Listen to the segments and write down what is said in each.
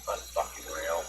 Unfucking real.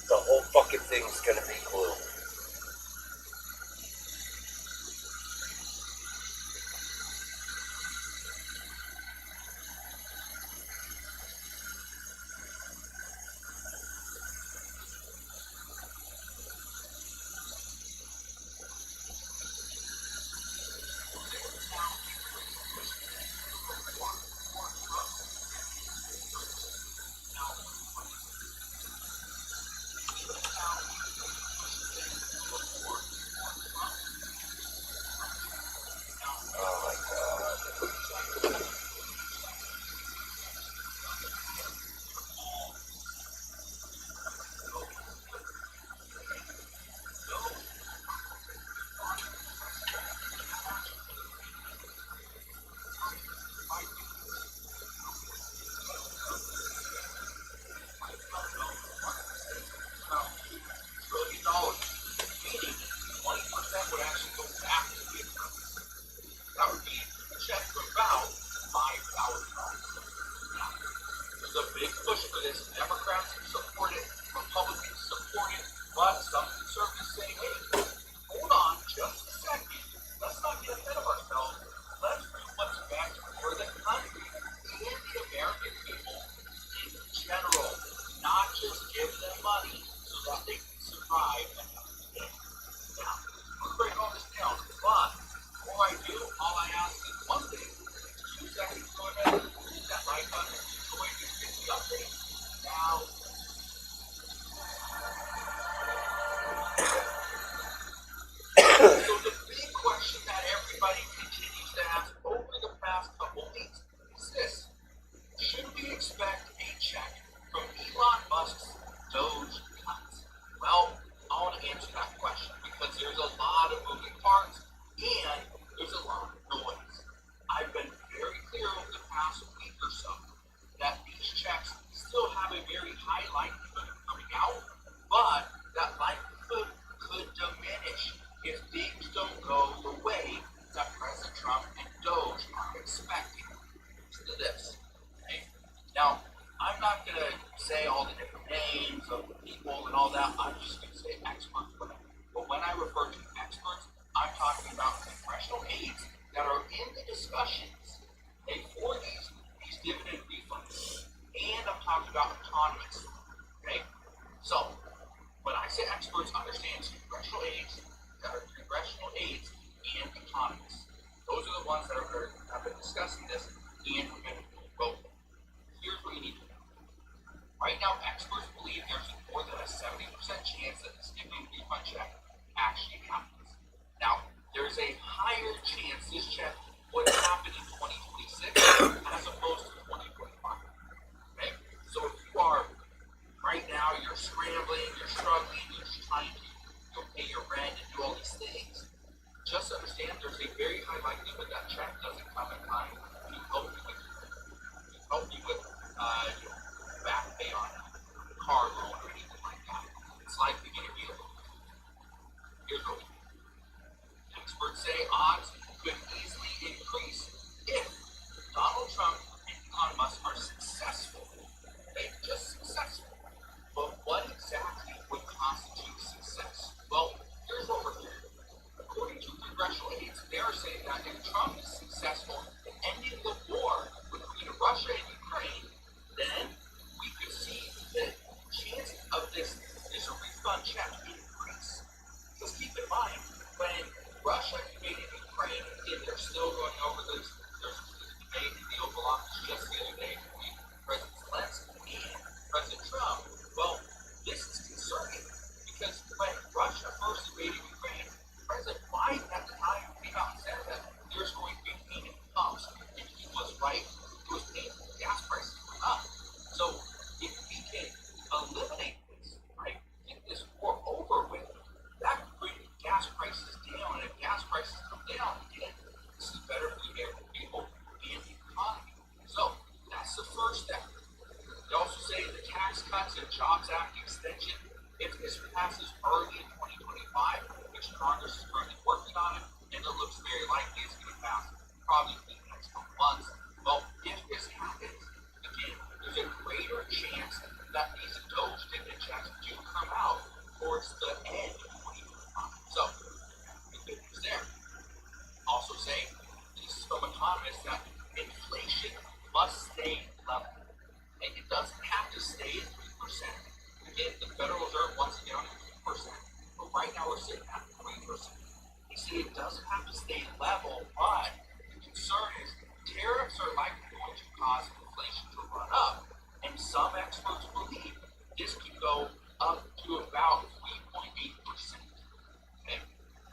The whole fucking thing's gonna be glue. actually happens. Now, there's a higher chance this check would happen in 2026 as opposed to 2025. Okay? So if you are right now, you're scrambling, you're struggling, you're just trying to pay your rent and do all these things, just understand there's a very high likelihood that check doesn't come in time to help you with back pay on a car loan or anything like that. It's like to get a vehicle. Here's what we do. Experts say odds could easily increase if Donald Trump and Elon Musk are successful. They're just successful. But what exactly would constitute success? Well, here's what we're hearing. According to congressional aides, they are saying that if Trump is successful in ending the war between Russia and Ukraine, then we could see the chances of this refund check increase. Because keep in mind, when Russia invaded Ukraine, and they're still going over this, there's a debate in the Oval Office just the other day between President Zelensky and President Trump. Well, this is concerning because when Russia first invaded Ukraine, President Biden at the time came out and said that there's going to be pain at the pumps, and he was right. He was paying gas prices went up. So if we can eliminate this, right, get this war over with, that could bring gas prices down, and if gas prices come down, again, this is better for the American people and the economy. So that's the first step. They also say the Tax Cuts and Jobs Act extension, if this passes early in 2025, which Congress is currently working on it, and it looks very likely it's going to pass probably in the next couple months. Well, if this happens, again, there's a greater chance that these Doge dividend checks do come out towards the end of 2025. So, the good news there. Also saying, this is from economists, that inflation must stay level. And it doesn't have to stay at 3%. Again, the Federal Reserve wants it down to 2%. But right now we're sitting at 3%. You see, it doesn't have to stay level, but the concern is tariffs are likely going to cause inflation to run up. And some experts believe this could go up to about 3.8%. Okay?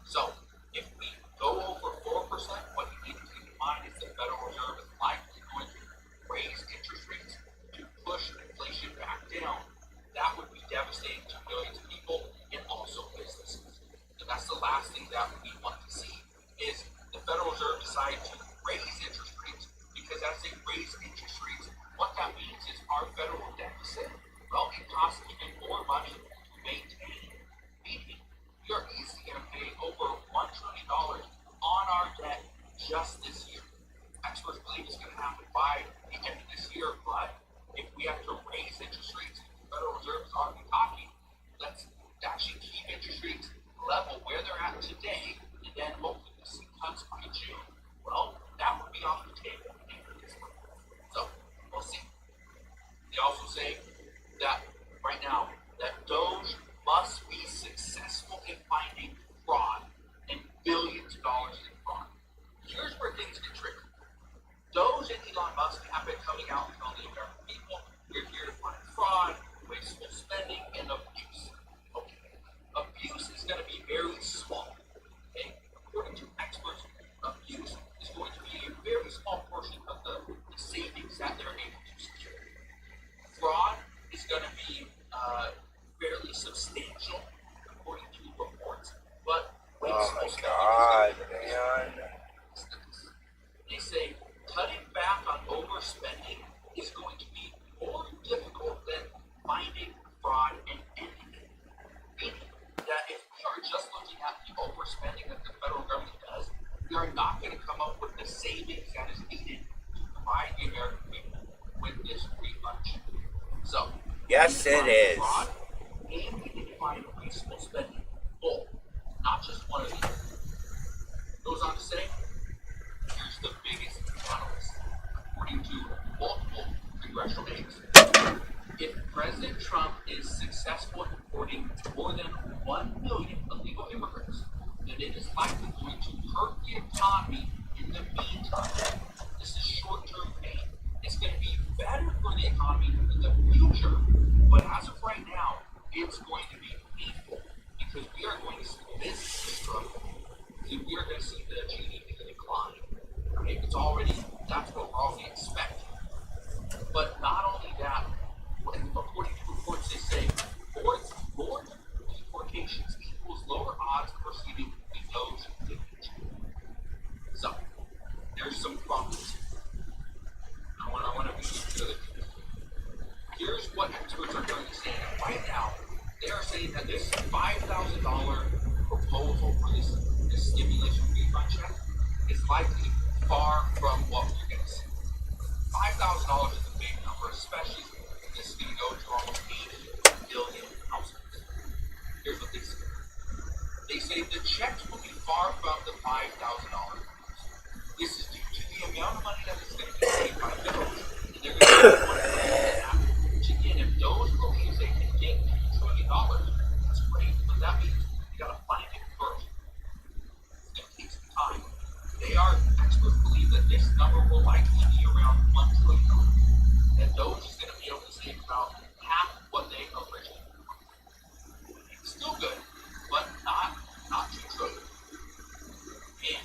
So, if we go over 4%, what you need to keep in mind is the Federal Reserve is likely going to raise interest rates to push inflation back down. That would be devastating to millions of people and also businesses. And that's the last thing that we want to see is the Federal Reserve decide to raise interest rates, because as they raise interest rates, what that means is our federal deficit, well, it costs even more money to maintain. Meaning, we are easily going to pay over $1 trillion on our debt just this year. Experts believe it's going to happen by the end of this year, but if we have to raise interest rates, the Federal Reserve is already talking, let's actually keep interest rates level where they're at today, and then hopefully we'll see cuts by June. Well, that would be off the table. So, we'll see. They also say that right now, that Doge must be successful in finding fraud and billions of dollars in fraud. Here's where things get tricky. Doge and Elon Musk have been coming out and telling the American people, we're here to find fraud, wasteful spending, and abuse. Okay. Abuse is going to be very small. Okay. According to experts, abuse is going to be a very small portion of the savings that they're able to secure. Fraud is going to be fairly substantial, according to reports, but wasteful spending they say cutting back on overspending is going to be more difficult than finding fraud and ending it. Meaning that if we are just looking at the overspending that the federal government does, we are not going to come up with the savings that is needed to provide the American people with this refund. So, yes, it is. Fraud, and we need to find wasteful spending. Both, not just one of these. Goes on to say, here's the biggest catalyst, according to multiple congressional aides. If President Trump is successful in deporting more than 1 million illegal immigrants, then it is likely going to hurt the economy in the meantime. This is short-term pain. It's going to be better for the economy in the future, but as of right now, it's going to be painful because we are going to see this donations equals lower odds of receiving a Doge donation. So, there's some problems. I want to be sure that here's what experts are going to say. Right now, they are saying that this $5,000 proposal for this stimulation refund check is likely far from what we're going to see. $5,000 is a big number, especially if this is going to go to almost 80 million households. Here's what they say. They say the checks will be far from the $5,000. This is due to the amount of money that is going to be paid by those, and they're going to be $1 million. Which again, if those believes they can get $2 trillion, that's great, but that means you got to find it first. It's going to take some time. Experts believe that this number will likely be around $1 trillion. And those is going to be able to save about half what they originally wanted. It's still good, but not $2 trillion. And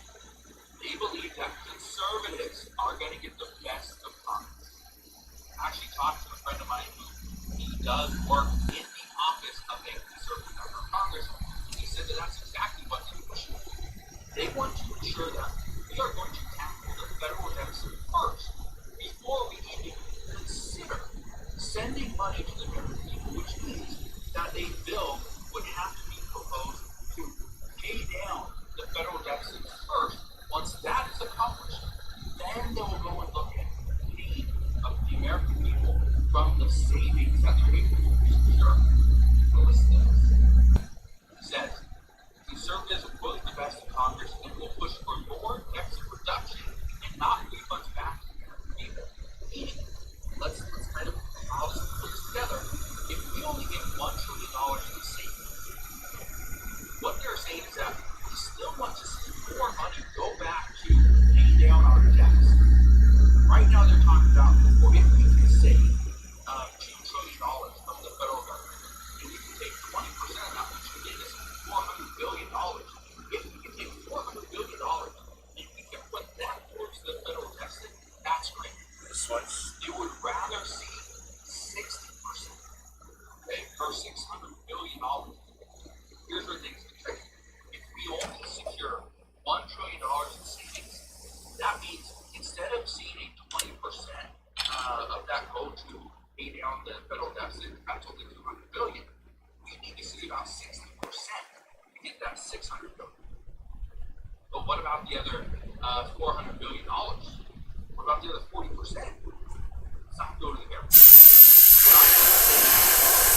they believe that conservatives are going to get the best of Congress. I actually talked to a friend of mine who does work in the office of a conservative member of Congress. He said that that's exactly what they're pushing for. They want to ensure that we are going to tackle the federal deficit first before we even consider sending money to the American people, which means that a bill would have to be proposed to pay down the federal deficit first. Once that is accomplished, then they will go and look at paying of the American people from the savings that they're able to secure. So listen to this. He says, conservatives will put the best in Congress and will push for more deficit reduction and not refunds back to the American people. Meaning, let's kind of how this put this together. If we only get $1 trillion in savings, what they're saying is that we still want to see more money go back to pay down our debts. Right now, they're talking about, well, if we can save $2 trillion from the federal government, and we can take 20% of that, which would get us $400 billion. If we can take $400 billion and we can put that towards the federal deficit, that's great. You would rather see 60%, okay, for $600 billion. Here's where things get tricky. If we only secure $1 trillion in savings, that means instead of seeing a 20% of that go to pay down the federal deficit, that's only $200 billion. We need to see about 60% to get that $600 billion. But what about the other $400 billion? What about the other 40%? It's not go to the government. We're not going to say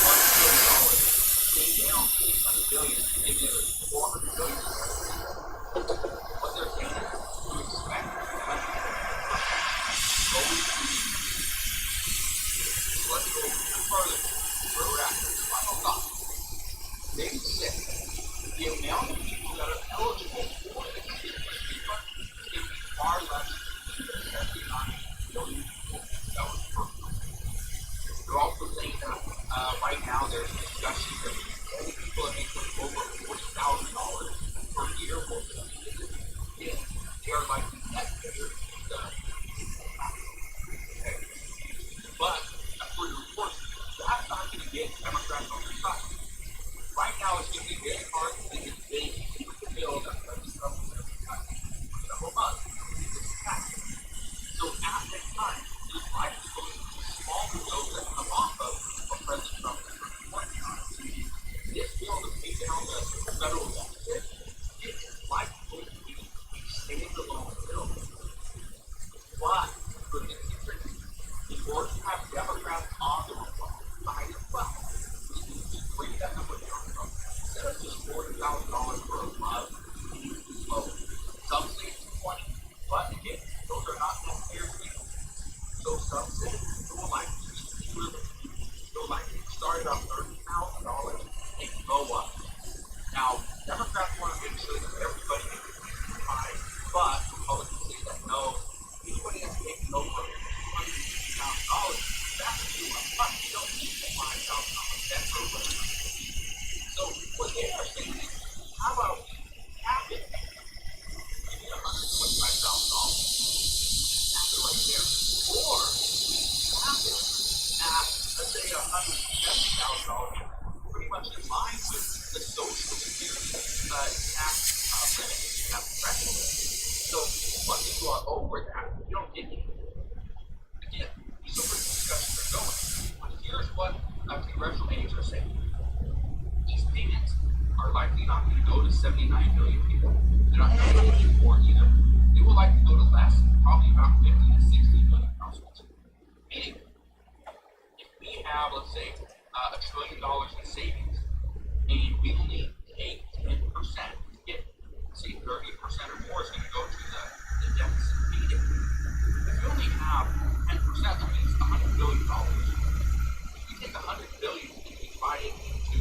$1 trillion, pay down $600 billion, and give the other $400 billion. What they're saying is to expect money going to so let's go further where we're at. Final thought. They said the amount of people that are eligible for the stimulus refund is going to be far less than the 79 million people that was approved. They're also saying that right now there's discussions that only people that make over $40,000 per year will receive it. And they are likely net payers in the okay. But according to reports, that's not going to get Democrats on their side. Right now, it's going to be very hard to think it's big with the bill that President Trump is going to be cutting for several months. So at that time, there's likely going to be small bills that come off of what President Trump is going to be working on. This bill to pay down the federal deficit is likely going to be a standalone bill. But for things to be tricky, in order to have Democrats on the Republican side as well, we need to bring that number down from instead of just $40,000 for a month, we need to slow. Some states 20, but again, those are not necessarily legal. So some states will likely be fewer. They'll likely start about $30,000 and go up. Now, Democrats want to make sure that everybody gets high, but Republicans say that no, anybody that's making over $250,000, that's too much. You don't need the $5,000. That's for what. So what they are saying is, how about we cap it? Give me $125,000. Cap it right there. Or we cap it at, let's say, $170,000, pretty much in line with the social the security tax limit at the threshold. So once you are over that, you don't get anything. Again, these are where the discussions are going. But here's what congressional aides are saying. These payments are likely not going to go to 79 million people. They're not going to go to more either. They will likely go to less, probably about 50 to 60 million households. Meaning, if we have, let's say, $1 trillion in savings, and we only take 10% to get, say, 30% or more is going to go to the deficit meeting. If you only have 10%, that means $100 billion. If you take $100 billion and you divide it into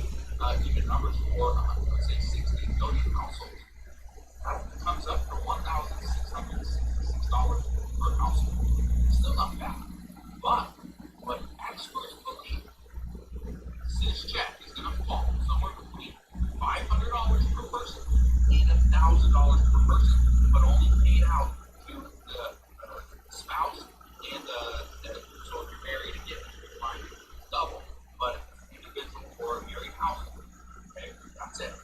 even numbers for, let's say, 60 million households, that comes up to $1,666 per household. Still not bad. But what experts believe, this check is going to fall somewhere between $500 per person and $1,000 per person, but only paid out to the spouse and so if you're married again, you're fine, double. But individual or married household, okay, that's it. It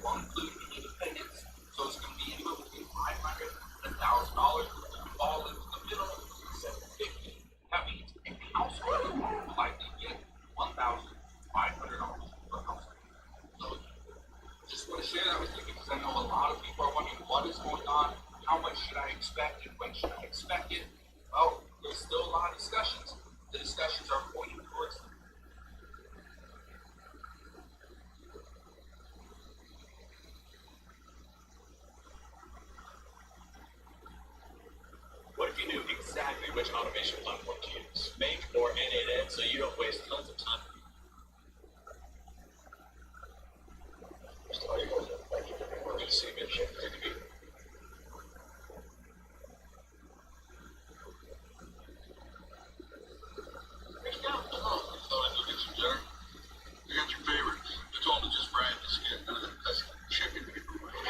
won't include any dependents, so it's going to be anywhere between $500 and $1,000, which will fall into the middle of $750. That means a household will likely get $1,500 per household. So just want to share that with you because I know a lot of people are wondering what is going on, how much should I expect, and when should I expect it? Well, there's still a lot of discussions. The discussions are pointing towards What if you knew exactly which automation platform to use? Make or N8N so you don't waste tons of time. Thank you for being working to see me. Great to be here. Thought I'd go get some dinner. You got your favorites. You told me just fry the skin. None of that pesky chicken paperweight.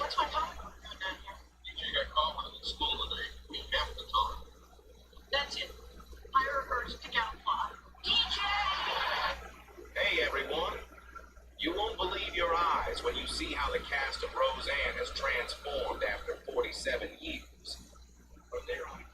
What's my topic doing down here? DJ got caught with him in school today. We kept the time. That's it. I reverse to get a plot. DJ! Hey everyone! You won't believe your eyes when you see how the cast of Roseanne has transformed after 47 years. But they're on.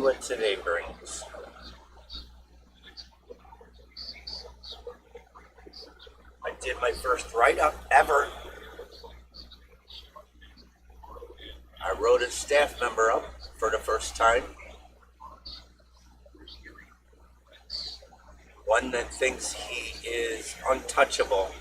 what today brings. I did my first write-up ever. I wrote a staff member up for the first time. One that thinks he is untouchable.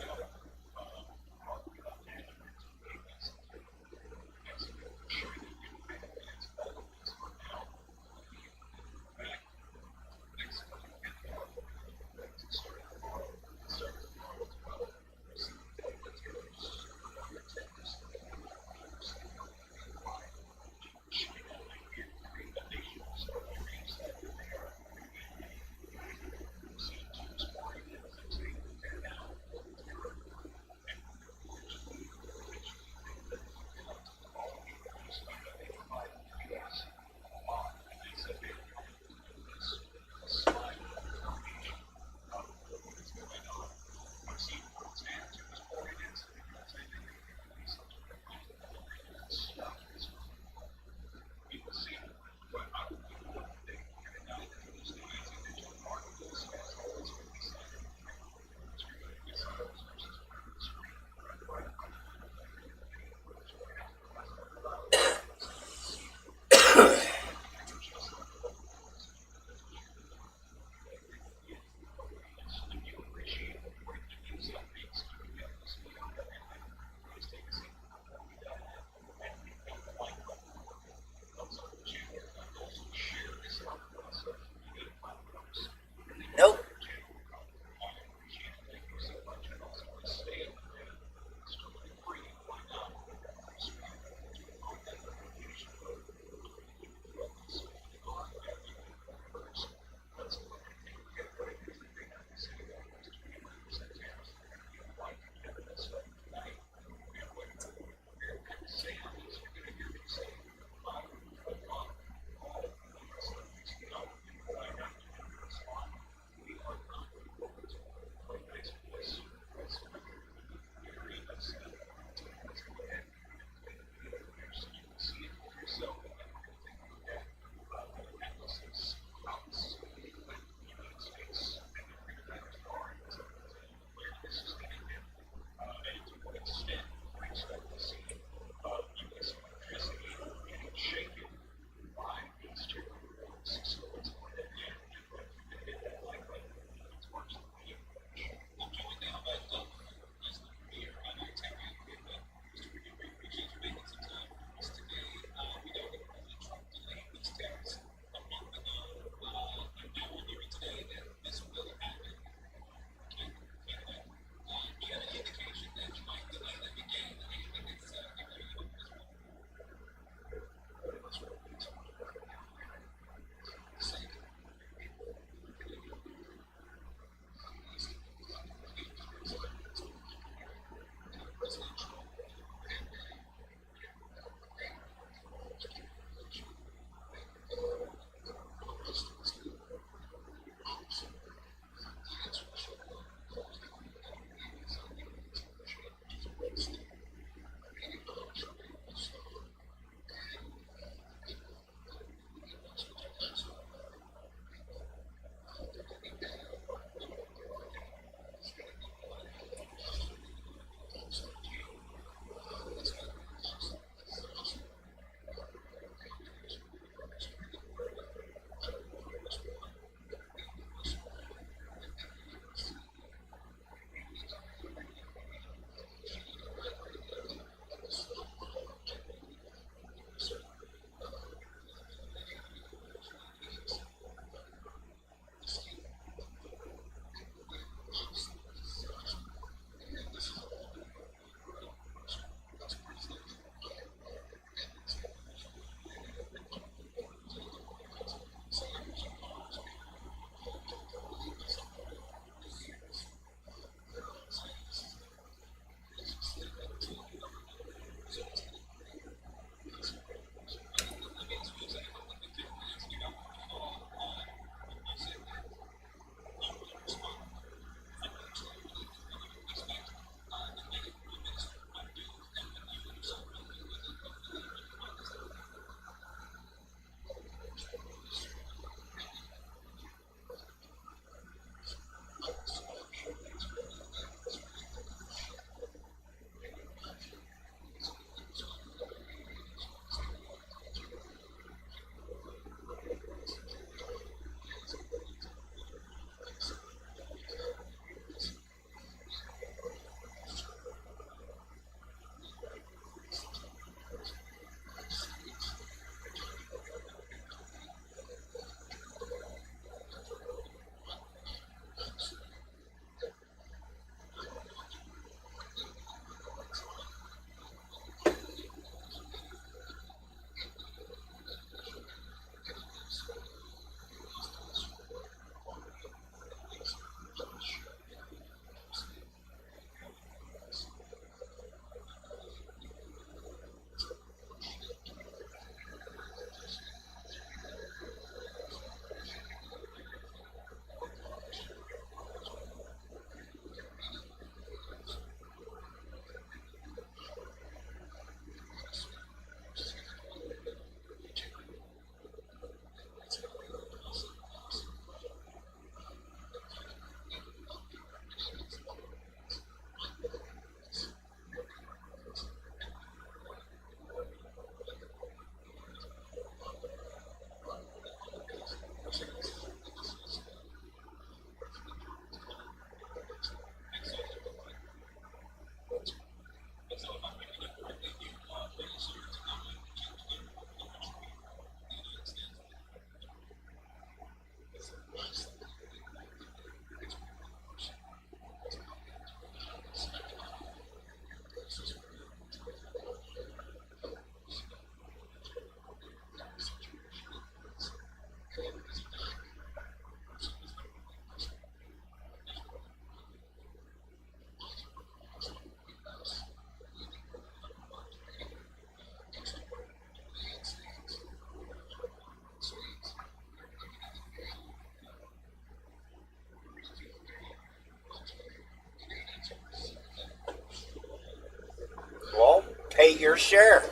pay your share.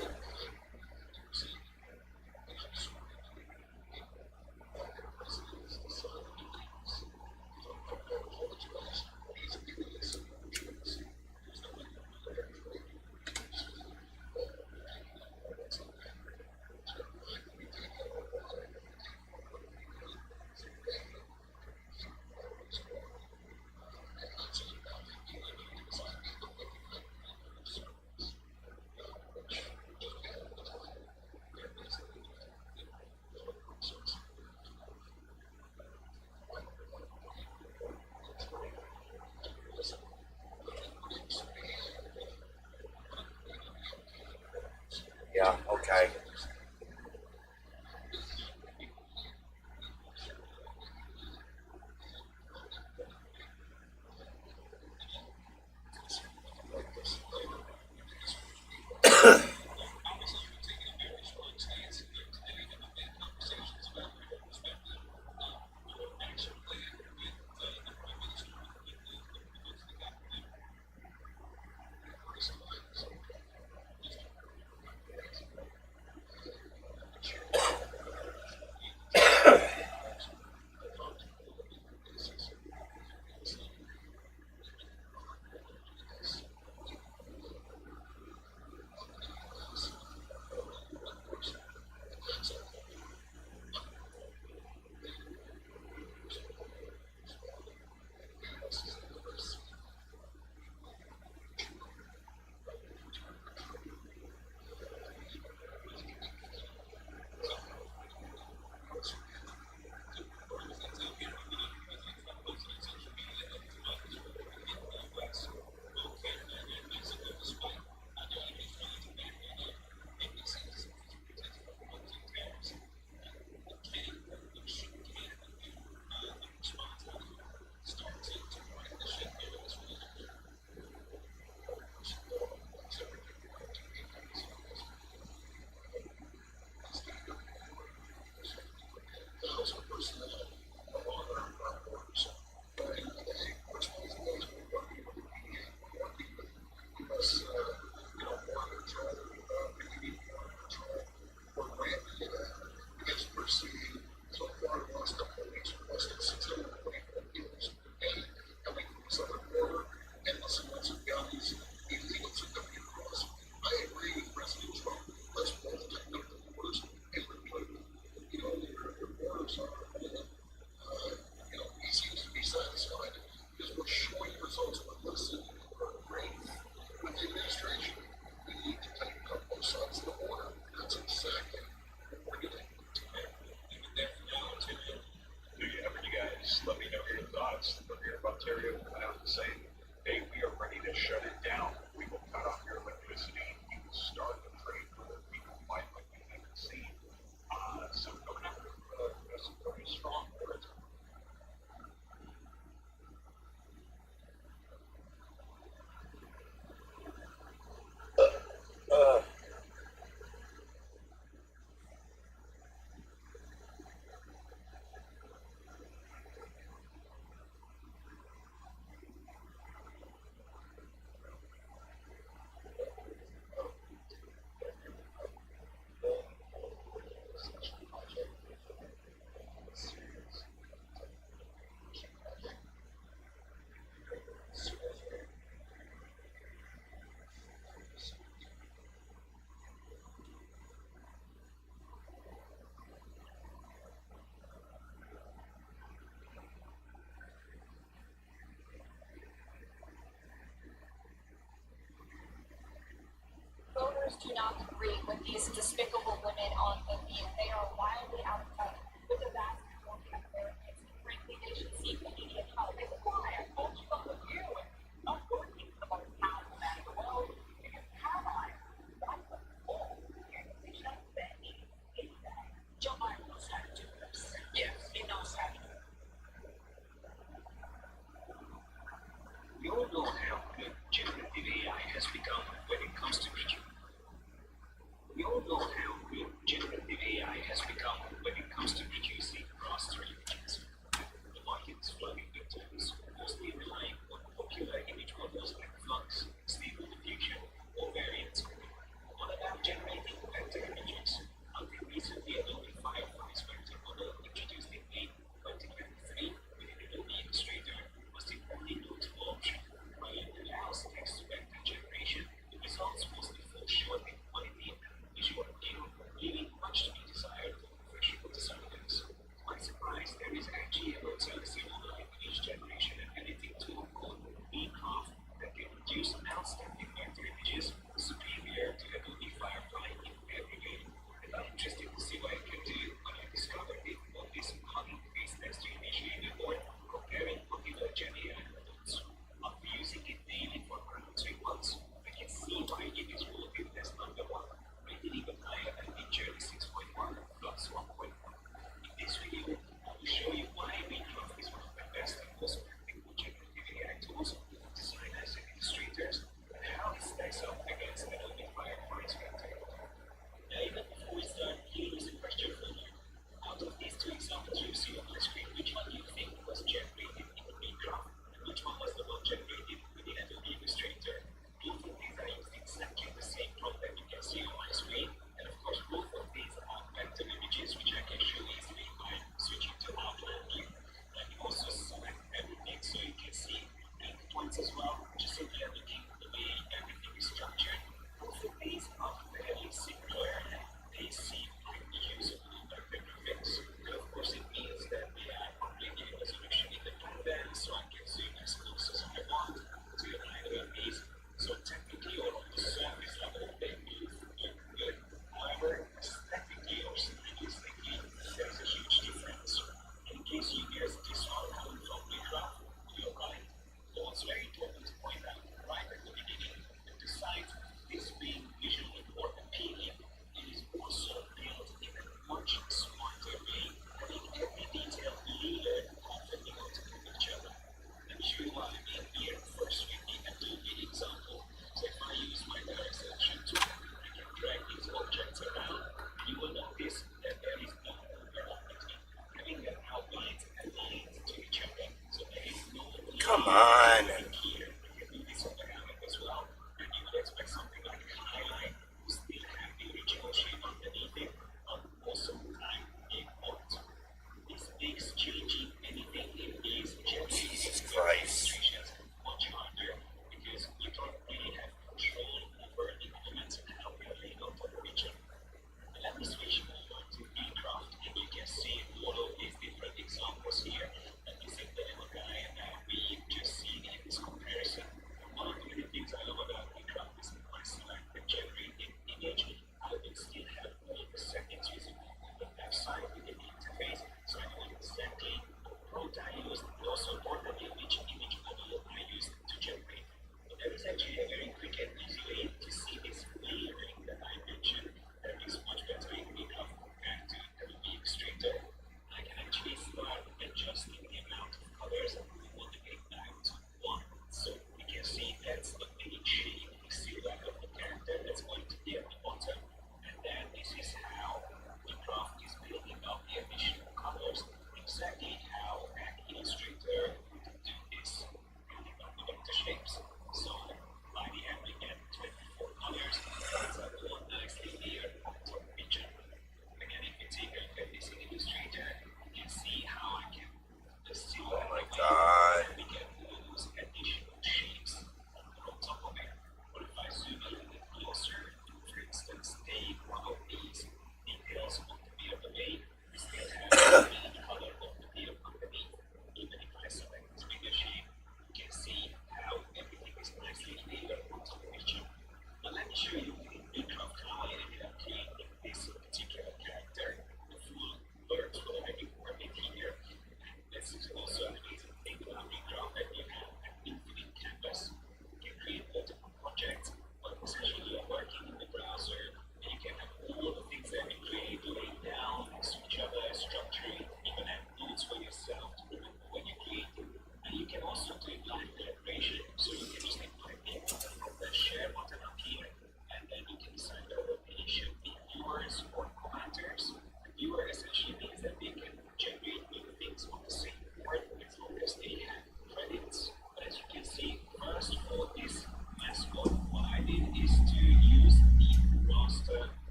Yeah, okay. Let me know your thoughts. The Premier of Ontario went out to say, hey, we are ready to shut it down. We will cut off your electricity. We will start the trade for the people like we haven't seen. So coming out with some very strong words. Voters do not agree with these despicable women on the field. They are wildly out of touch with the vast majority of Americans. Frankly, they should seek immediate help. It's why I told you about you and not working for the most powerful man in the world. Because allies, that's the whole organization of Joe Biden knows how to do this. Yes, he knows how to do it. You all know how good generative AI has become when it comes to teaching. We all know how good generative AI has become when it comes to adjusting the amount of colors and we want to get back to one. So we can see that's the main shape, the silhouette of the character that's going to be at the bottom. And then this is how the craft is building up the additional colors, exactly how an illustrator would do this, building up the vector shapes. So by the end we get 24 colors. That's a one nicely layered top picture. Again, if you take a look at this in Illustrator, you can see how I can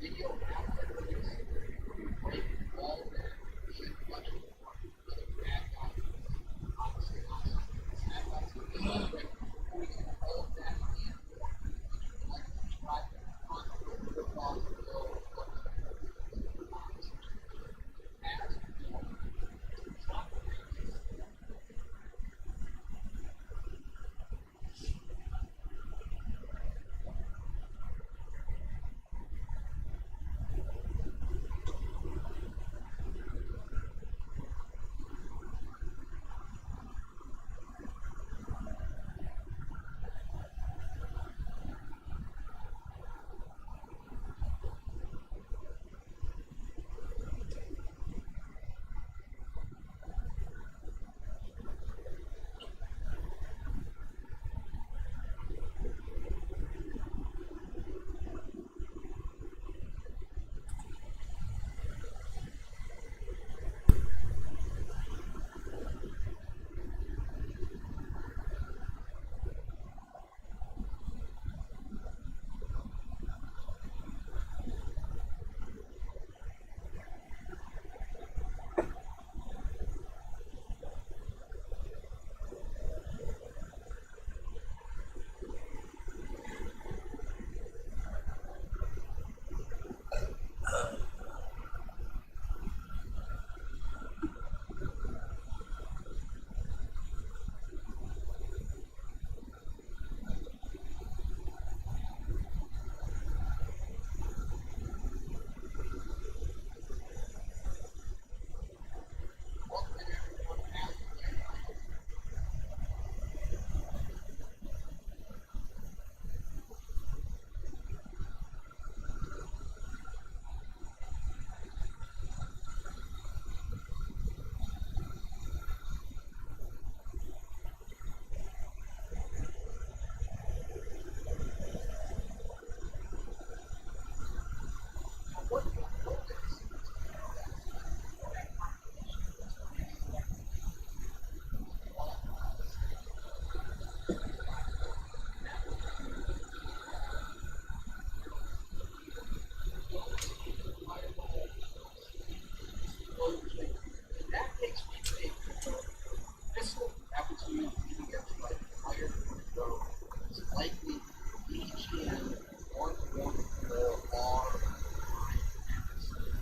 video after release, we break all that and much more other bad guys. Obviously, awesome. Bad guys are really great. Before we get all of that and more, like to subscribe on the blog below.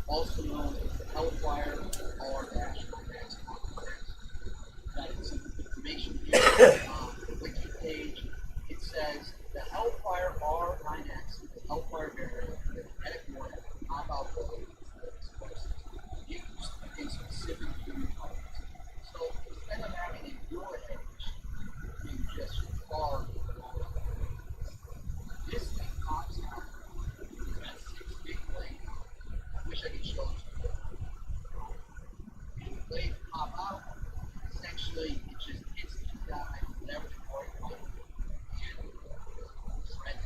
Also known as the Hellfire R-9X. Got some information here on the wiki page. It says the Hellfire R9X is the Hellfire variant of the kinetic warhead with compound ability for explosives used in specific human targets. So instead of having a warhead being just far this thing pops out. It's got 6 big blades. I wish I could show it to you. And the blades pop out. Essentially, it just hits the guy, whatever the target might be, and shred it.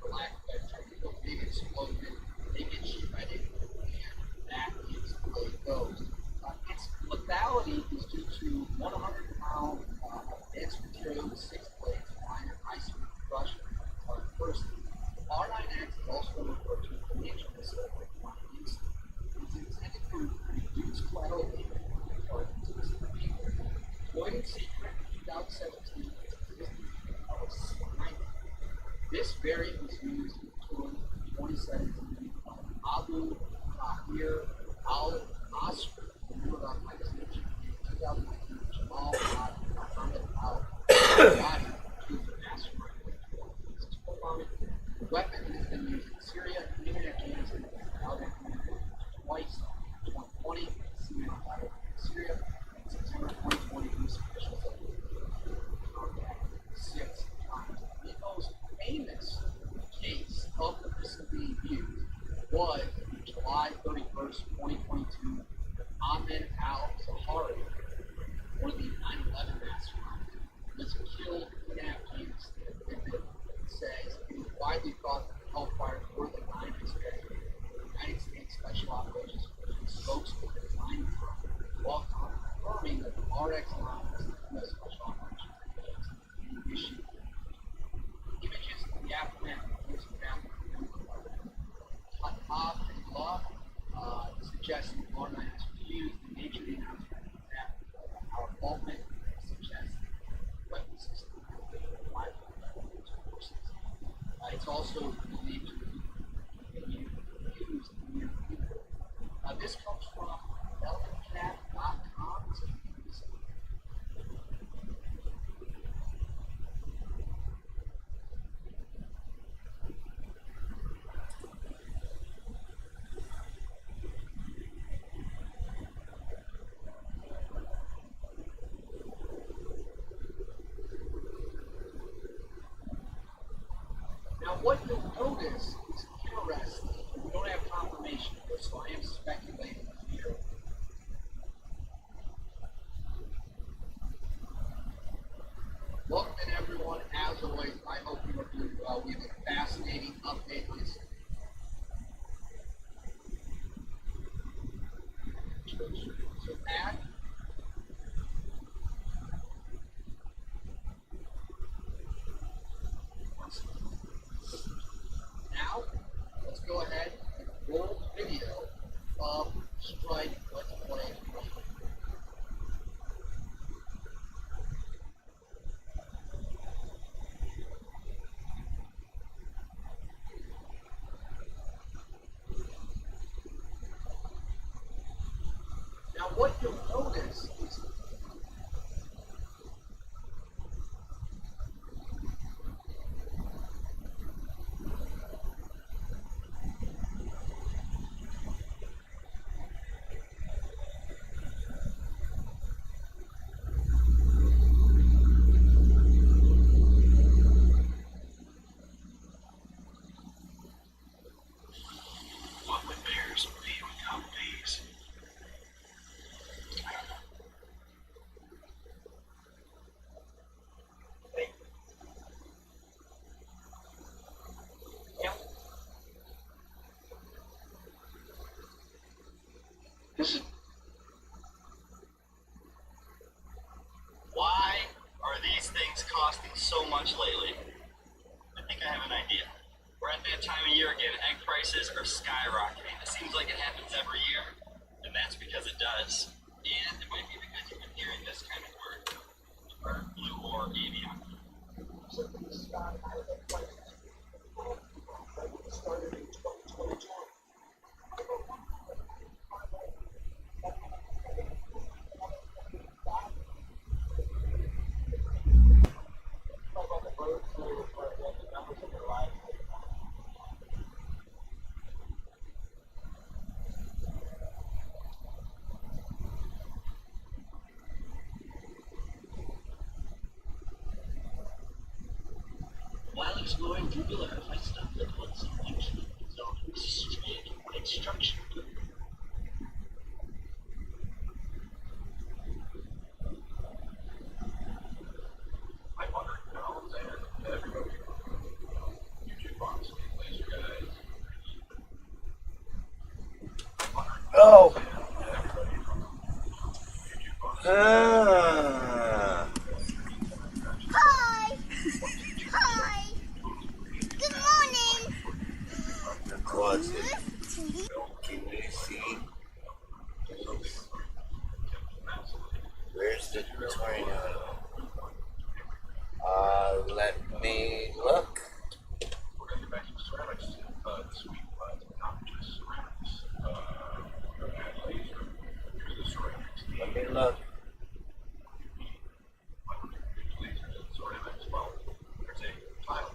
For lack of a better term, they go big explosion, they get shredded, and that is the way it goes. Its lethality is due to 100-pound dense material with 6 blades flying at high speed crushing. First, R9X is also referred to as the nature missile or hobbyist. It's intended to reduce collateral damage or specific people. Deployed in secret in 2017, this variant was used in 2017 by Abu Tahir al-Masri, the new organization, in 2019 Jamal Muhammad al-Awadi, who was a mastermind. The weapon has been used in Syria, even in Afghanistan, twice in 2020, Syria, and September 2020, Bruce officials six times. The most famous case of the missile being used was July 31st, 2022, Ahmed al-Zahari, one of the 9/11 masterminds, was killed in Afghanistan. It says it was widely thought that the Hellfire were the 9 experience the United States Special Operations spokesman at the time while confirming that the RX-9 was the U.S. Special Operations issue. Images of the aftermath of the family cut off suggests you learn how to use the nature of the announcement that our involvement suggests weapon system it's also believed to be used in the near future. This comes from velvetcat.com. Now, what you'll notice is interesting. We don't have confirmation of this, so I am speculating here. Welcome in, everyone. As always, I hope you are doing well. We have a fascinating update on this. So, Matt. Now, let's go ahead and roll the video of Strike Let's Play. Now, what you'll notice is What would bears be without bees? I don't know. Hey. Yeah. This is. Why are these things costing so much lately? I think I have an idea. We're at that time of year again, egg prices are skyrocketing. It seems like it happens every year, and that's because it does. And it might be because you've been hearing this kind of word, bird flu or avian flu. started in 2022. While exploring Google Earth, I stumbled upon something so strange white structure. I wonder how there everybody, YouTube box, laser guys. Oh. Hi! Hi! Good morning! The closet. Can you see? Where's the tornado? Let me look. We're going to get back to ceramics this week, but not just ceramics. We're going to add laser to the ceramics. Let me look. Ceramics, well, there's a tile.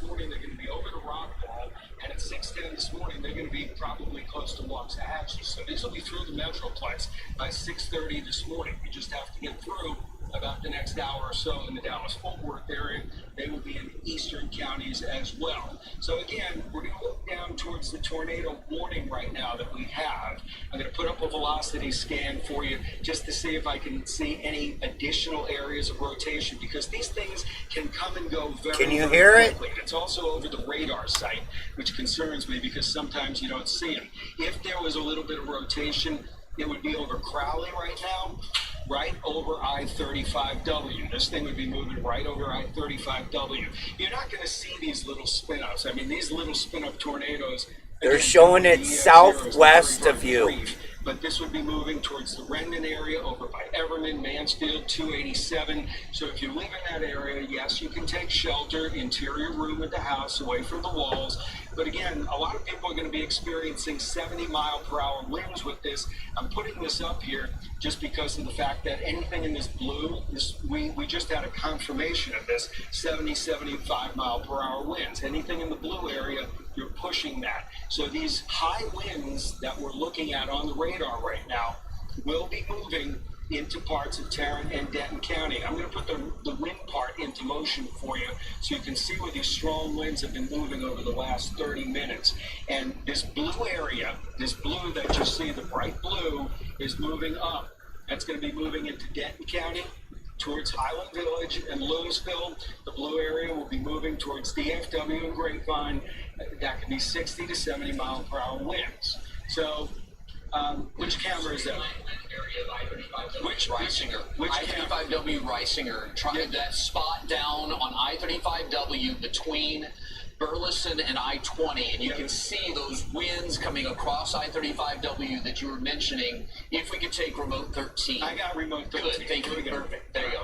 morning, they're going to be over the rock wall, and at 6:10 this morning, they're going to be probably close to Waxahachie. So these will be through the Metroplex by 6:30 this morning. You just have to get through about the next hour or so in the Dallas-Fort Worth area. They will be in eastern counties as well. So again, we're going to look down towards the tornado warning right now that we have. I'm going to put up a velocity scan for you just to see if I can see any additional areas of rotation, because these things can come and go very quickly. Can you hear it? It's also over the radar site, which concerns me because sometimes you don't see them. If there was a little bit of rotation, it would be over Crowley right now, right over I-35W. This thing would be moving right over I-35W. You're not going to see these little spin-ups. I mean, these little spin-up tornadoes. They're showing it southwest of you. But this would be moving towards the Rendon area over by Everman, Mansfield, 287. So if you live in that area, yes, you can take shelter, interior room at the house, away from the walls. But again, a lot of people are going to be experiencing 70-mile-per-hour winds with this. I'm putting this up here just because of the fact that anything in this blue, we just had a confirmation of this, 70, 75-mile-per-hour winds. Anything in the blue area, you're pushing that. So these high winds that we're looking at on the radar right now will be moving into parts of Tarrant and Denton County. I'm going to put the wind part into motion for you so you can see where these strong winds have been moving over the last 30 minutes. And this blue area, this blue that you see, the bright blue, is moving up. That's going to be moving into Denton County, towards Highland Village and Louisville. The blue area will be moving towards DFW and Grapevine. That can be 60 to 70 mile per hour winds. So, which camera is that? Which Reisinger. Which I-35W Reisinger. Trying that spot down on I-35W between Burleson and I-20, and you can see those winds coming across I-35W that you were mentioning. If we could take remote 13. I got remote 13. Good, thank you. Perfect. There you go.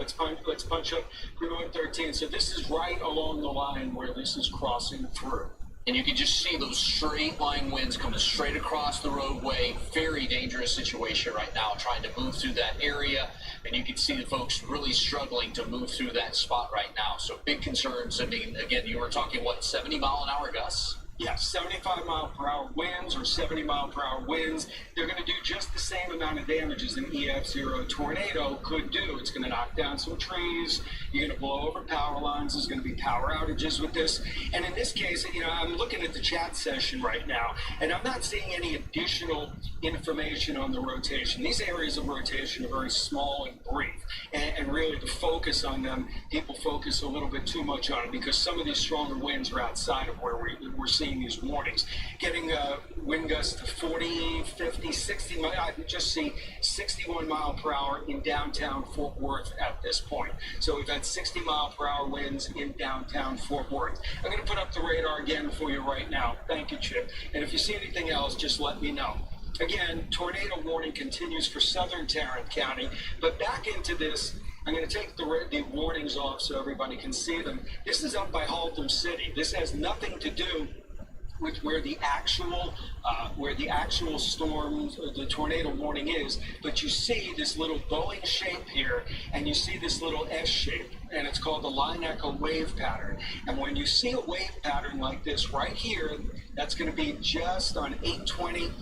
Let's punch up remote 13. So this is right along the line where this is crossing through. And you can just see those straight line winds coming straight across the roadway. Very dangerous situation right now, trying to move through that area. And you can see the folks really struggling to move through that spot right now. So big concerns. I mean, again, you were talking, what, 70-mile-an-hour gusts? Yes, 75 mile per hour winds or 70 mile per hour winds. They're going to do just the same amount of damage as an EF0 tornado could do. It's going to knock down some trees. You're going to blow over power lines. There's going to be power outages with this. And in this case, you know, I'm looking at the chat session right now, and I'm not seeing any additional information on the rotation. These areas of rotation are very small and brief. And really, to focus on them, people focus a little bit too much on it because some of these stronger winds are outside of where we're seeing these warnings. Getting wind gusts to 40, 50, 60 miles. I can just see 61 mile per hour in downtown Fort Worth at this point. So we've had 60 mile per hour winds in downtown Fort Worth. I'm going to put up the radar again for you right now. Thank you, Chip. And if you see anything else, just let me know. Again, tornado warning continues for southern Tarrant County, but back into this, I'm going to take the warnings off so everybody can see them. This is up by Haltom City. This has nothing to do with where the actual storm, the tornado warning is, but you see this little bowing shape here, and you see this little S shape, and it's called the line echo wave pattern. And when you see a wave pattern like this right here, that's going to be just on 820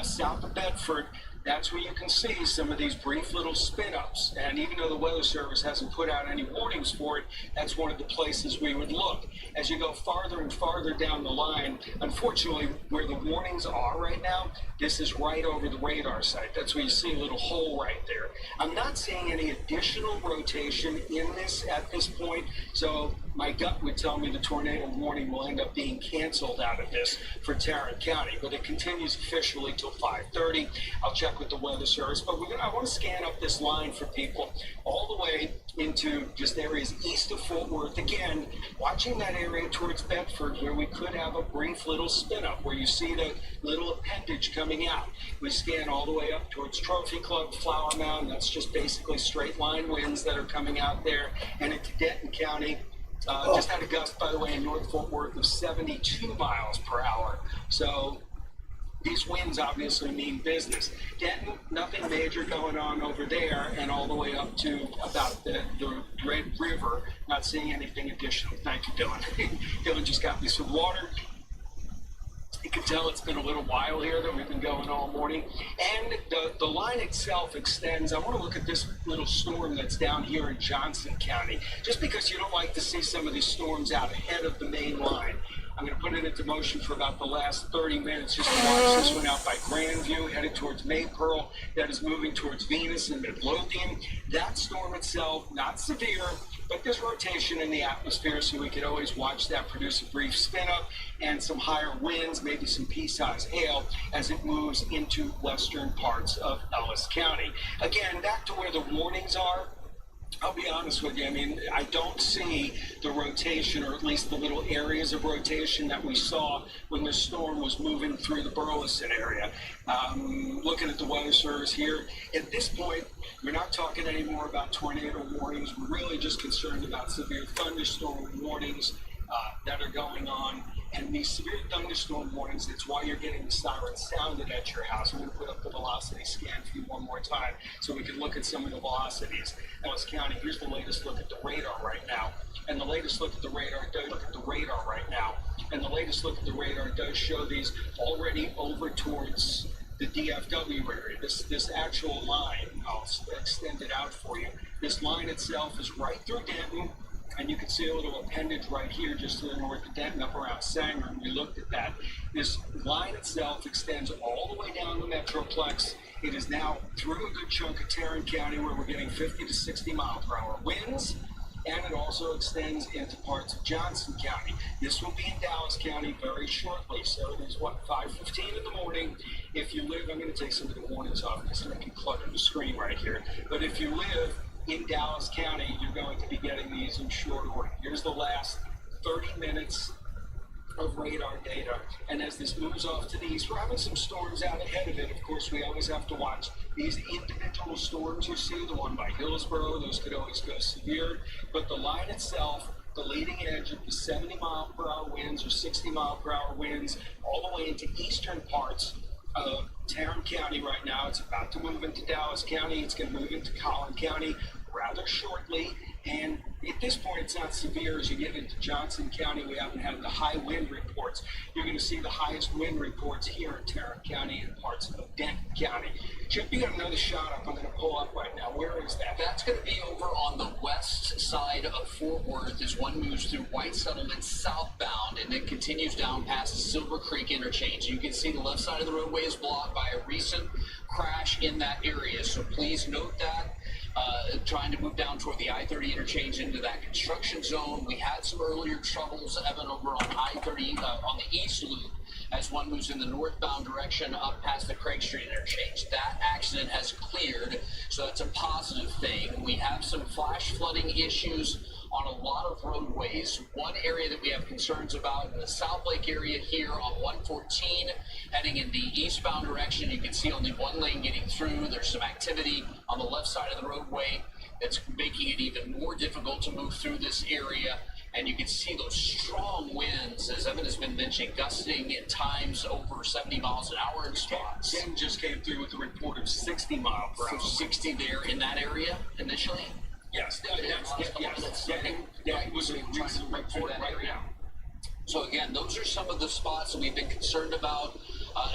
south of Bedford. That's where you can see some of these brief little spin-ups. And even though the Weather Service hasn't put out any warnings for it, that's one of the places we would look. As you go farther and farther down the line, unfortunately, where the warnings are right now, this is right over the radar site. That's where you see a little hole right there. I'm not seeing any additional rotation in this at this point, so my gut would tell me the tornado warning will end up being canceled out of this for Tarrant County, but it continues officially till 5:30. I'll check with the Weather Service, but I want to scan up this line for people all the way into just areas east of Fort Worth. Again, watching that area towards Bedford where we could have a brief little spin up where you see the little appendage coming out. We scan all the way up towards Trophy Club, Flower Mound. That's just basically straight line winds that are coming out there, and into Denton County. Just had a gust, by the way, in North Fort Worth of 72 miles per hour. So These winds obviously mean business. Denton, nothing major going on over there, and all the way up to about the Red River, not seeing anything additional. Thank you, Dylan. Dylan just got me some water. You can tell it's been a little while here that we've been going all morning. And the line itself extends. I want to look at this little storm that's down here in Johnson County, just because you don't like to see some of these storms out ahead of the main line. I'm going to put it into motion for about the last 30 minutes just to watch this one out by Grandview, headed towards Maypearl. That is moving towards Venus and Midlothian. That storm itself, not severe, but there's rotation in the atmosphere, so we could always watch that produce a brief spin up and some higher winds, maybe some pea-size hail as it moves into western parts of Ellis County. Again, back to where the warnings are. I'll be honest with you, I mean, I don't see the rotation, or at least the little areas of rotation that we saw when the storm was moving through the Burleson area. Looking at the weather service here, at this point, we're not talking anymore about tornado warnings. We're really just concerned about severe thunderstorm warnings that are going on. And these severe thunderstorm warnings, that's why you're getting the siren sounded at your house. I'm going to put up the velocity scan for you one more time so we can look at some of the velocities. Ellis County, here's the latest look at the radar right now. And the latest look at the radar does show these already over towards the DFW area. This actual line, I'll extend it out for you. This line itself is right through Denton. And you can see a little appendage right here just to the north of Denton up around Sanger, and we looked at that. This line itself extends all the way down the Metroplex. It is now through a good chunk of Tarrant County where we're getting 50 to 60 mile per hour winds, and it also extends into parts of Johnson County. This will be in Dallas County very shortly, so it is, 5:15 in the morning. If you live, I'm going to take some of the warnings off because I can clutter the screen right here, but if you live in Dallas County, you're going to be getting these in short order. Here's the last 30 minutes of radar data. And as this moves off to the east, we're having some storms out ahead of it. Of course, we always have to watch these individual storms you see. The one by Hillsborough, those could always go severe. But the line itself, the leading edge of the 70 mile per hour winds or 60 mile per hour winds, all the way into eastern parts of Tarrant County right now. It's about to move into Dallas County. It's going to move into Collin County rather shortly. And at this point, it's not severe. As you get into Johnson County, we haven't had the high wind reports. You're going to see the highest wind reports here in Tarrant County and parts of Denton County. Chip, you got another shot up I'm going to pull up right now. Where is that? That's going to be over on the west side of Fort Worth as one moves through White Settlement southbound, and it continues down past Silver Creek interchange. You can see the left side of the roadway is blocked by a recent crash in that area, so please note that. Trying to move down toward the I-30 interchange into that construction zone. We had some earlier troubles, Evan, over on I-30 on the east loop as one moves in the northbound direction up past the Craig Street interchange. That accident has cleared, so that's a positive thing. We have some flash flooding issues on a lot of roadways. One area that we have concerns about in the South Lake area here on 114, heading in the eastbound direction, you can see only one lane getting through. There's some activity on the left side of the roadway that's making it even more difficult to move through this area. And you can see those strong winds, as Evan has been mentioning, gusting at times over 70 miles an hour in spots. Ken just came through with a report of 60 mile per hour. So 60 there in that area initially? Yes, it was a recent report right now. So again, those are some of the spots that we've been concerned about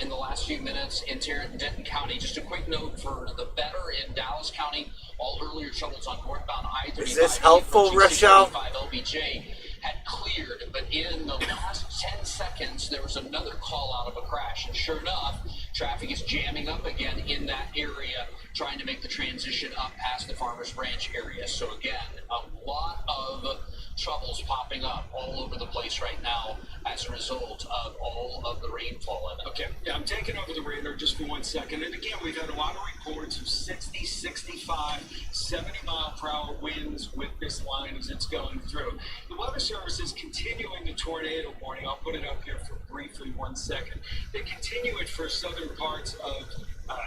in the last few minutes in Tarrant and Denton County. Just a quick note for the better in Dallas County, all earlier troubles on northbound I-35. Is this helpful, Rochelle? LBJ had cleared, but in the last 10 seconds, there was another call out of a crash. And sure enough, traffic is jamming up again in that area, trying to make the transition up past the Farmers Branch area. So again, a lot of troubles popping up all over the place right now as a result of all of the rainfall. Okay, yeah, I'm taking over the radar just for 1 second. And again, we've had a lot of reports of 60, 65, 70 mile per hour winds with this line as it's going through. The Weather Service is continuing the tornado warning. I'll put it up here for briefly 1 second. They continue it for southern parts of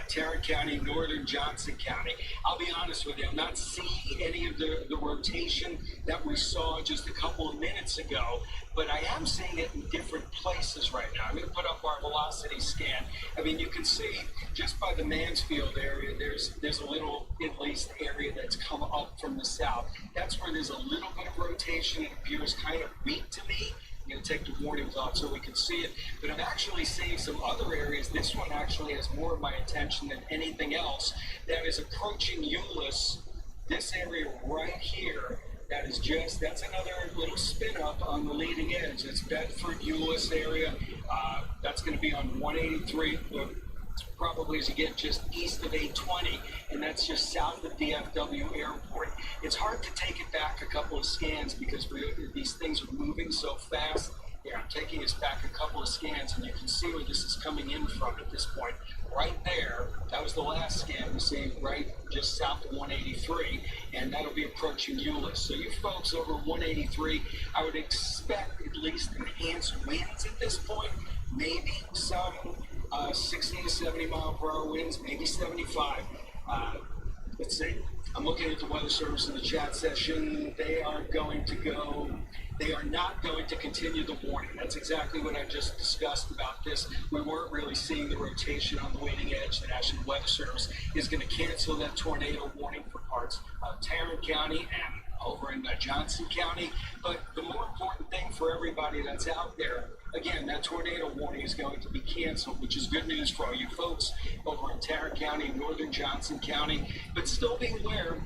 Tarrant County, northern Johnson County. I'll be honest with you, I'm not seeing any of the rotation that we saw just a couple of minutes ago, but I am seeing it in different places right now. I'm going to put up our velocity scan. I mean, you can see just by the Mansfield area, there's a little in-laced area that's come up from the south. That's where there's a little bit of rotation. It appears kind of weak to me. I'm going to take the warnings off so we can see it. But I'm actually seeing some other areas. This one actually has more of my attention than anything else. That is approaching Euless. This area right here, that's another little spin up on the leading edge. It's Bedford, Euless area. That's going to be on 183. Probably as you get just east of 820, and that's just south of DFW Airport. It's hard to take it back a couple of scans because these things are moving so fast. Yeah, I'm taking us back a couple of scans, and you can see where this is coming in from at this point. Right there, that was the last scan we're seeing right just south of 183, and that'll be approaching Euless. So you folks over 183, I would expect at least enhanced winds at this point, maybe some 60 to 70 mile per hour winds, maybe 75. Let's see. I'm looking at the Weather Service in the chat session. They are not going to continue the warning. That's exactly what I just discussed about this. We weren't really seeing the rotation on the leading edge. The National Weather Service is going to cancel that tornado warning for parts of Tarrant County and over in Johnson County. But the more important thing for everybody that's out there, again, that tornado warning is going to be canceled, which is good news for all you folks over in Tarrant County, northern Johnson County. But still be aware,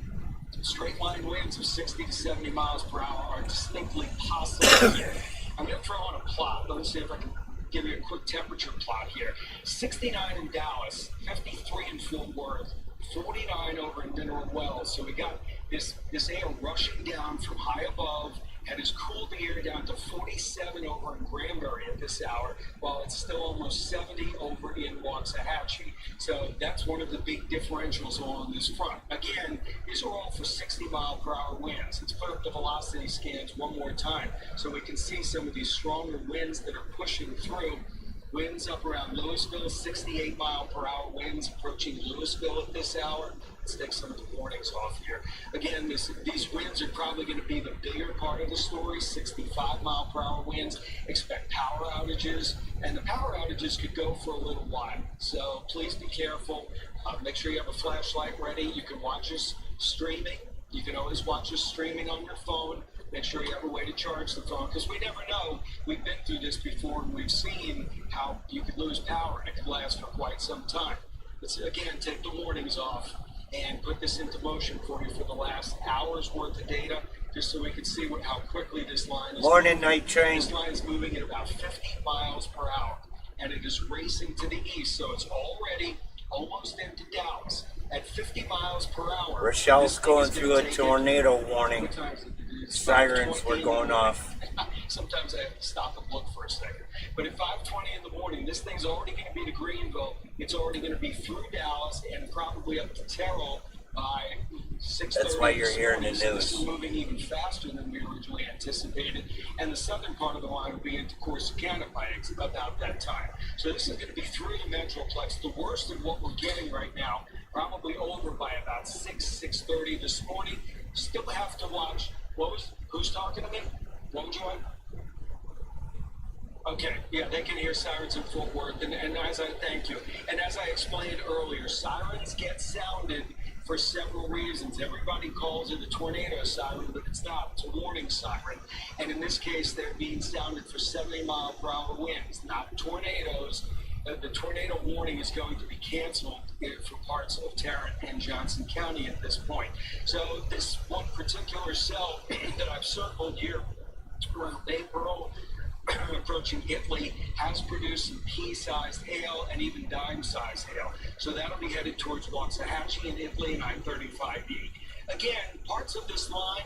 straight line winds of 60 to 70 miles per hour are distinctly possible here. I'm going to throw on a plot. Let me see if I can give you a quick temperature plot here. 69 in Dallas, 53 in Fort Worth, 49 over in Mineral Wells. So we got this air rushing down from high above, and has cooled the air down to 47 over in Granbury at this hour, while it's still almost 70 over in Waxahachie. So that's one of the big differentials along this front. Again, these are all for 60 mile per hour winds. Let's put up the velocity scans one more time so we can see some of these stronger winds that are pushing through. Winds up around Louisville, 68 mile per hour winds approaching Louisville at this hour. Let's take some of the warnings off here. Again, these winds are probably going to be the bigger part of the story, 65 mile per hour winds. Expect power outages, and the power outages could go for a little while. So please be careful. Make sure you have a flashlight ready. You can watch us streaming. You can always watch us streaming on your phone. Make sure you have a way to charge the phone, because we never know. We've been through this before, and we've seen how you could lose power and it could last for quite some time. Let's, again, take the warnings off and put this into motion for you for the last hour's worth of data, just so we can see how quickly this line is Morning, night train. This line is moving at about 50 miles per hour, and it is racing to the east, so it's already almost into Dallas. At 50 miles per hour, Rochelle's going through a tornado warning. Sirens were going off. Sometimes I have to stop and look for a second. But at 5:20 in the morning, this thing's already going to be to Greenville. It's already going to be through Dallas and probably up to Terrell by 6:30. That's why you're hearing the This news. is moving even faster than we originally anticipated. And the southern part of the line will be into Corsicana by about that time. So this is going to be through the Metroplex. The worst of what we're getting right now, probably over by about 6:30 this morning. Still have to watch. Who's talking to me? What would you want? Okay, yeah, they can hear sirens in Fort Worth, and as I thank you. And as I explained earlier, sirens get sounded for several reasons. Everybody calls it a tornado siren, but it's not. It's a warning siren. And in this case, they're being sounded for 70 mile per hour winds, not tornadoes. The tornado warning is going to be canceled for parts of Tarrant and Johnson County at this point. So this one particular cell that I've circled here around Baypearl, approaching Italy, has produced some pea-sized hail and even dime-sized hail. So that'll be headed towards Waxahachie in Italy and I-35E. Again, parts of this line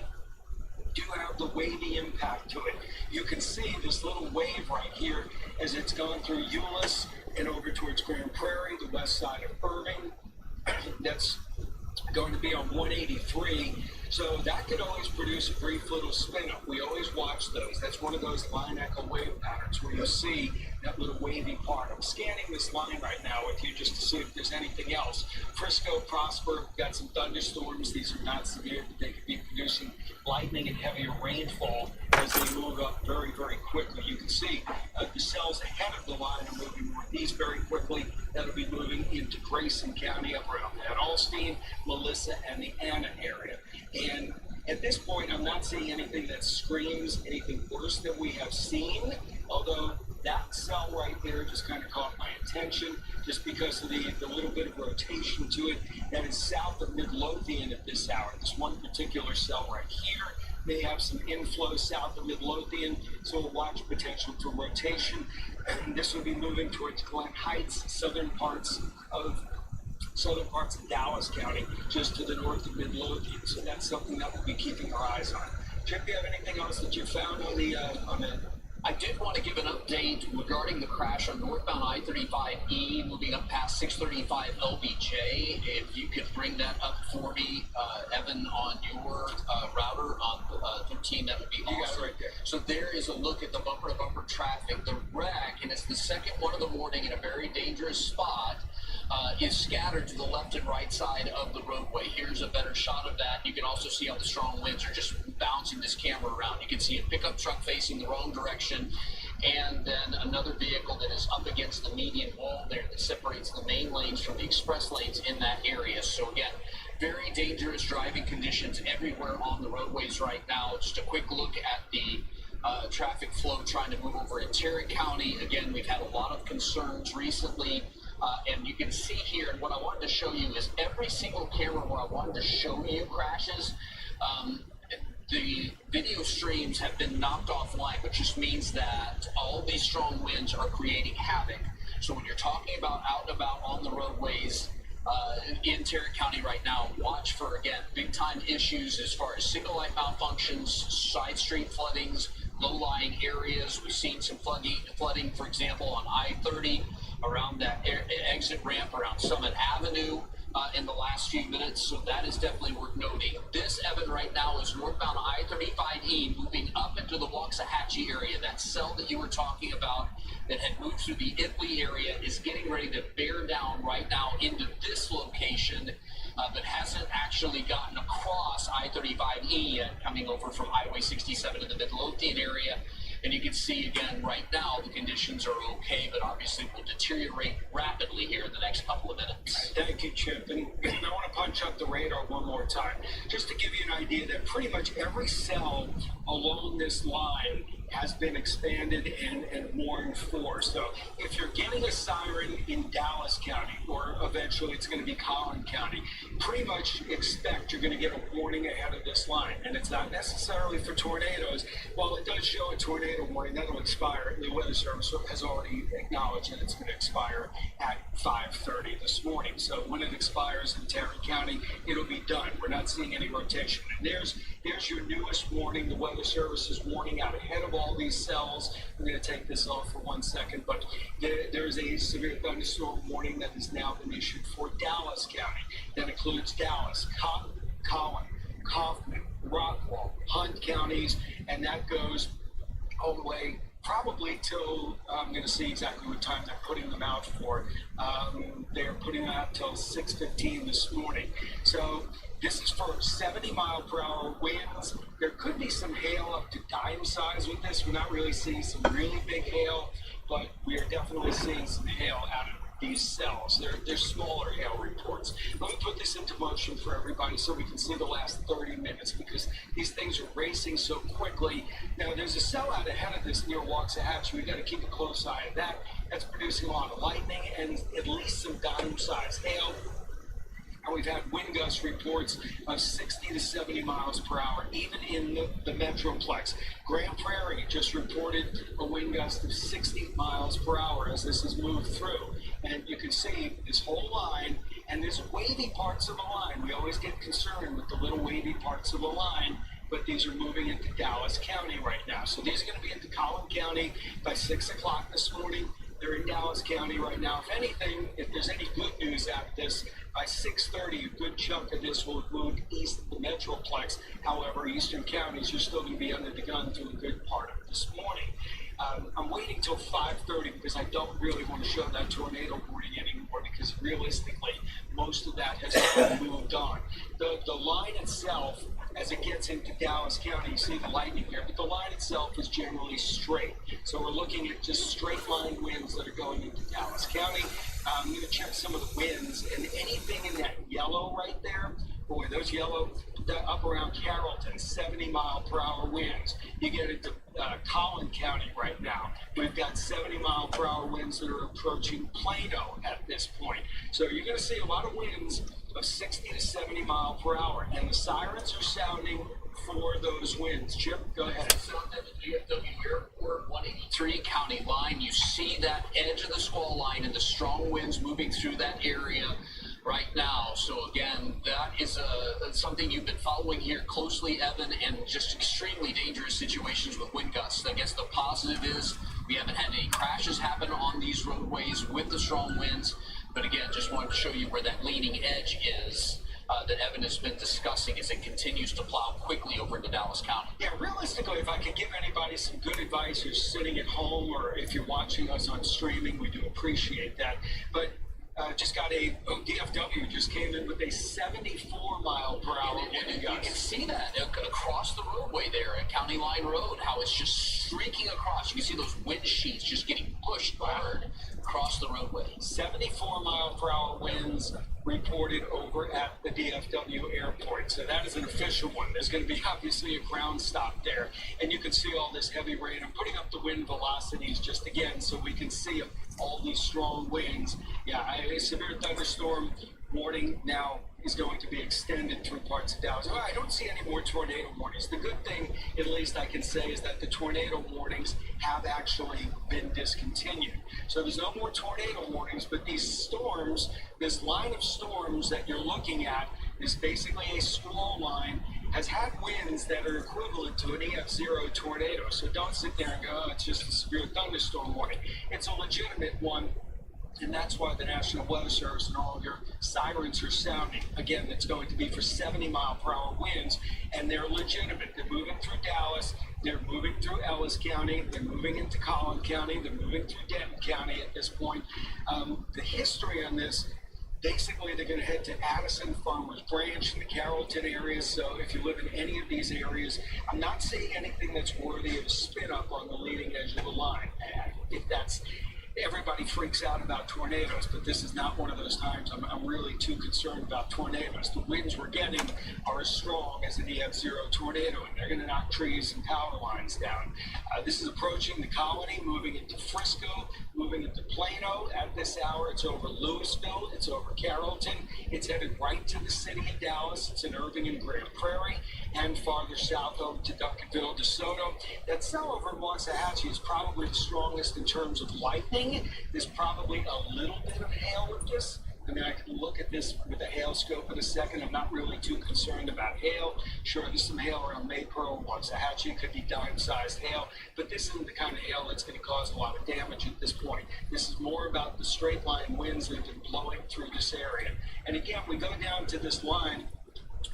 do have the wavy impact to it. You can see this little wave right here as it's gone through Euless and over towards Grand Prairie, the west side of Irving. That's going to be on 183. So that could always produce a brief little spin up. We always watch those. That's one of those line echo wave patterns where you see that little wavy part. I'm scanning this line right now with you just to see if there's anything else. Frisco, Prosper, got some thunderstorms. These are not severe, but they could be producing lightning and heavier rainfall as they move up very, very quickly. You can see the cells ahead of the line are moving northeast very quickly. That'll be moving into Grayson County up around that Alstein, Melissa, and the Anna area. And at this point, I'm not seeing anything that screams anything worse than we have seen, although that cell right there just kind of caught my attention just because of the little bit of rotation to it. That is south of Midlothian at this hour. This one particular cell right here may have some inflow south of Midlothian, so we'll watch potential for rotation. And this will be moving towards Glen Heights, southern parts of Dallas County, just to the north of Midlothian. So that's something that we'll be keeping our eyes on. Chip, do you have anything else that you found on the I did want to give an update regarding the crash on northbound I-35E moving up past 635 LBJ. If you could bring that up for me, Evan, on your router on 13, that would be awesome. You got it right there. So there is a look at the bumper-to-bumper traffic. The wreck, and it's the second one of the morning in a very dangerous spot, is scattered to the left and right side of the roadway. Here's a better shot of that. You can also see how the strong winds are just bouncing this camera around. You can see a pickup truck facing the wrong direction, and then another vehicle that is up against the median wall there that separates the main lanes from the express lanes in that area. So again, very dangerous driving conditions everywhere on the roadways right now. Just a quick look at the traffic flow trying to move over in Tarrant County. Again, we've had a lot of concerns recently. And you can see here, and what I wanted to show you is every single camera where I wanted to show you crashes, the video streams have been knocked offline, which just means that all these strong winds are creating havoc. So when you're talking about out and about on the roadways in Tarrant County right now, watch for, again, big-time issues as far as signal light malfunctions, side street floodings, low-lying areas. We've seen some flooding, for example, on I-30, around that exit ramp around Summit Avenue in the last few minutes, so that is definitely worth noting. This, Evan, right now is northbound I-35E moving up into the Waxahachie area. That cell that you were talking about that had moved through the Italy area is getting ready to bear down right now into this location, but hasn't actually gotten across I-35E yet, coming over from Highway 67 in the Midlothian area. And you can see again right now the conditions are okay, but obviously will deteriorate rapidly here in the next couple of minutes. Thank you, Chip. And I want to punch up the radar one more time, just to give you an idea that pretty much every cell along this line has been expanded and warned for. So if you're getting a siren in Dallas County, or eventually it's going to be Collin County, pretty much expect you're going to get a warning ahead of this line. And it's not necessarily for tornadoes. While it does show a tornado warning, that'll expire. The Weather Service has already acknowledged that it's going to expire at 5:30 this morning. So when it expires in Tarrant County, it'll be done. We're not seeing any rotation. And there's your newest warning. The Weather Service is warning out ahead of all these cells. I'm going to take this off for 1 second, but there's a severe thunderstorm warning that has now been issued for Dallas County. That includes Dallas, Collin, Kaufman, Rockwall, Hunt counties, and that goes all the way probably till, I'm going to see exactly what time they're putting them out for. They're putting them out till 6:15 this morning. So this is for 70-mile-per-hour winds. There could be some hail up to dime size with this. We're not really seeing some really big hail, but we are definitely seeing some hail out of these cells. They're smaller hail reports. Let me put this into motion for everybody so we can see the last 30 minutes, because these things are racing so quickly. Now, there's a cell out ahead of this near Waxahachie. We've got to keep a close eye on that. That's producing a lot of lightning and at least some dime-sized hail. And we've had wind gust reports of 60 to 70 miles per hour, even in the Metroplex. Grand Prairie just reported a wind gust of 60 miles per hour as this has moved through. And you can see this whole line, and there's wavy parts of the line. We always get concerned with the little wavy parts of the line, but these are moving into Dallas County right now. So these are going to be into Collin County by 6 o'clock this morning. They're in Dallas County right now. If anything, if there's any good news out of this, by 6:30, a good chunk of this will move east of the Metroplex. However, eastern counties are still going to be under the gun through a good part of this morning. I'm waiting waiting till 5:30 because I don't really want to show that tornado warning anymore because realistically, most of that has already moved on. The line itself, as it gets into Dallas County, you see the lightning here, but the line itself is generally straight. So we're looking at just straight line winds that are going into Dallas County. I'm going to check some of the winds, and anything in that yellow right there, boy, those yellow, up around Carrollton, 70-mile-per-hour winds. You get into Collin County right now. We've got 70-mile-per-hour winds that are approaching Plano at this point. So you're going to see a lot of winds of 60 to 70 mile per hour, and the sirens are sounding for those winds. Chip, go ahead. Sound at the DFW Airport 183 county line. You see that edge of the squall line and the strong winds moving through that area right now. So again, that is something you've been following here closely, Evan, and just extremely dangerous situations with wind gusts. I guess the positive is we haven't had any crashes happen on these roadways with the strong winds. But again, just wanted to show you where that leading edge is that Evan has been discussing as it continues to plow quickly over into Dallas County. Yeah, realistically, if I could give anybody some good advice who's sitting at home or if you're watching us on streaming, we do appreciate that. But just got DFW just came in with a 74-mile-per-hour wind You gust. can see that across the roadway there at County Line Road, how it's just streaking across. You can see those wind sheets just getting pushed hard across the roadway. 74-mile-per-hour winds reported over at the DFW airport. So that is an official one. There's going to be obviously a ground stop there. And you can see all this heavy rain. I'm putting up the wind velocities just again so we can see all these strong winds. Yeah, a severe thunderstorm warning now is going to be extended through parts of Dallas. I don't see any more tornado warnings. The good thing, at least I can say, is that the tornado warnings have actually been discontinued. So there's no more tornado warnings, but these storms, this line of storms that you're looking at is basically a squall line, has had winds that are equivalent to an EF0 tornado. So don't sit there and go, oh, it's just a severe thunderstorm warning. It's a legitimate one. And that's why the National Weather Service and all your sirens are sounding. Again, it's going to be for 70-mile-per-hour winds, and they're legitimate. They're moving through Dallas, they're moving through Ellis County, they're moving into Collin County, they're moving through Denton County at this point. The history on this, basically they're going to head to Addison, Farmers Branch, and the Carrollton area. So if you live in any of these areas, I'm not seeing anything that's worthy of a spin-up on the leading edge of the line. If that's... Everybody freaks out about tornadoes, but this is not one of those times I'm really too concerned about tornadoes. The winds we're getting are as strong as an EF0 tornado, and they're going to knock trees and power lines down. This is approaching the Colony, moving into Frisco, moving into Plano. At this hour, it's over Louisville, it's over Carrollton. It's headed right to the city of Dallas. It's in Irving and Grand Prairie, and farther south over to Duncanville, DeSoto. That cell over in Waxahachie is probably the strongest in terms of lightning. There's probably a little bit of hail with this. I mean, I can look at this with a hail scope in a second. I'm not really too concerned about hail. Sure, there's some hail around Maypearl, Waxahachie. It could be dime-sized hail, but this isn't the kind of hail that's going to cause a lot of damage at this point. This is more about the straight-line winds that have been blowing through this area. And again, we go down to this line,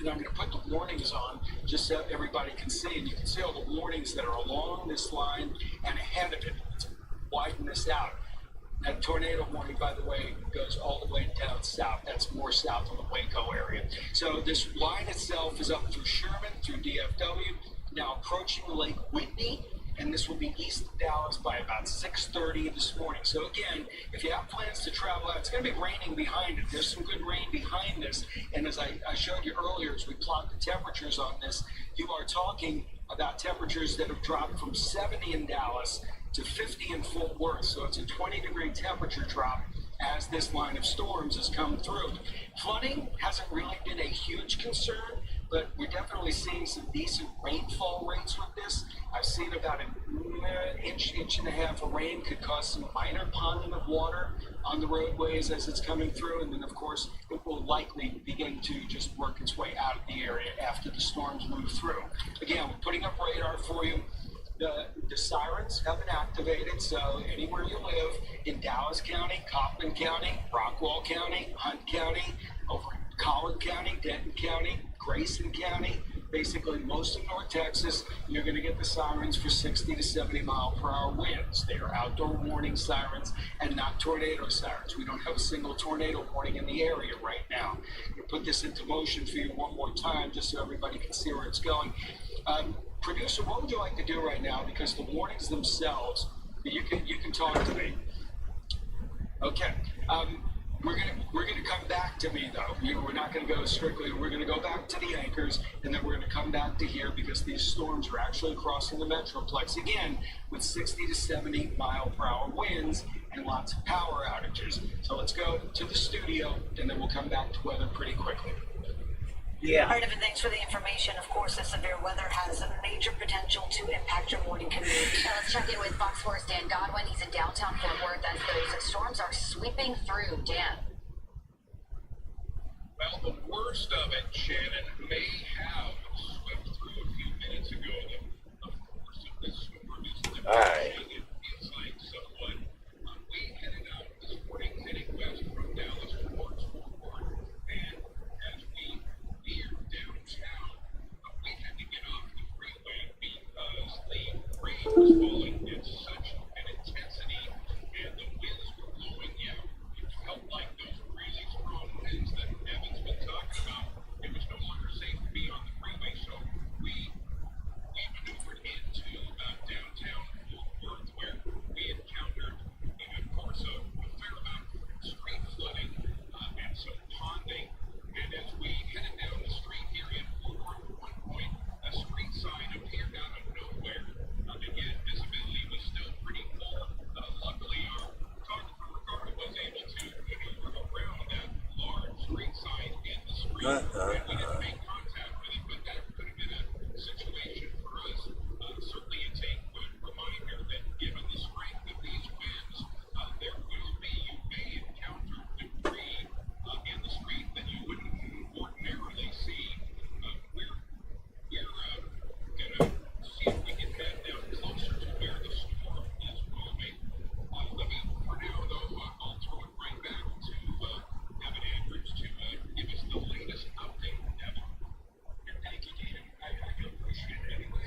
and I'm going to put the warnings on just so everybody can see. And you can see all the warnings that are along this line and ahead of it. Let's widen this out. That tornado warning, by the way, goes all the way down south. That's more south of the Waco area. So this line itself is up through Sherman, through DFW, now approaching Lake Whitney, and this will be east of Dallas by about 6:30 this morning. So again, if you have plans to travel out, it's going to be raining behind it. There's some good rain behind this, and as I showed you earlier, as we plot the temperatures on this, you are talking about temperatures that have dropped from 70 in Dallas to 50 in Fort Worth. So it's a 20-degree temperature drop as this line of storms has come through. Flooding hasn't really been a huge concern, but we're definitely seeing some decent rainfall rates with this. I've seen about an inch and a half of rain could cause some minor ponding of water on the roadways as it's coming through, and then of course it will likely begin to just work its way out of the area after the storms move through. Again, we're putting up radar for you. The sirens have been activated, so anywhere you live in Dallas County, Kaufman County, Rockwall County, Hunt County, over in Collin County, Denton County, Grayson County, basically most of North Texas, you're going to get the sirens for 60 to 70 mile per hour winds. They are outdoor warning sirens and not tornado sirens. We don't have a single tornado warning in the area right now. We'll put this into motion for you one more time just so everybody can see where it's going. Producer, what would you like to do right now? Because the warnings themselves, you can talk to me. Okay. We're gonna come back to me though. We're not gonna go strictly. We're gonna go back to the anchors, and then we're gonna come back to here because these storms are actually crossing the metroplex again with 60 to 70 mile per hour winds and lots of power outages. So let's go to the studio, and then we'll come back to weather pretty quickly. Yeah. All right, Evan, thanks for the information. Of course, the severe weather has a major potential to impact your morning commute. Let's check in with Fox 4's Dan Godwin. He's in downtown Fort Worth as those storms are sweeping through. Dan. Well, the worst of it, Shannon, may have swept through a few minutes ago. The force of this storm is diminishing, it feels like, somewhat. We headed out this morning, heading west from Dallas towards Fort Worth, and as we neared downtown, we had to get off the freeway because the rain was falling at such an intensity, and the winds were blowing. Yeah, it felt like those really strong winds that Evan's been talking about. It was no longer safe to be on the freeway, so we maneuvered into downtown Fort Worth, where we encountered, of course, a fair amount of street flooding and some ponding. And as we headed down the street here in Fort Worth, at one point, a street sign appeared out of nowhere. Again, visibility was still pretty poor. Luckily, our photographer Ricardo was able to maneuver around that large street sign in the street, and we didn't make contact with it, but that could have been a situation for us. Certainly, it's a good reminder that given the strength of these winds, there will be, you may encounter debris in the street that you wouldn't ordinarily see. We're gonna see if we can head down closer to where the storm is moving. Let me, for now though, I'll throw it right back to Evan Andrews to give us the latest update. Evan. Thank you, Dan. I appreciate it. Anyway,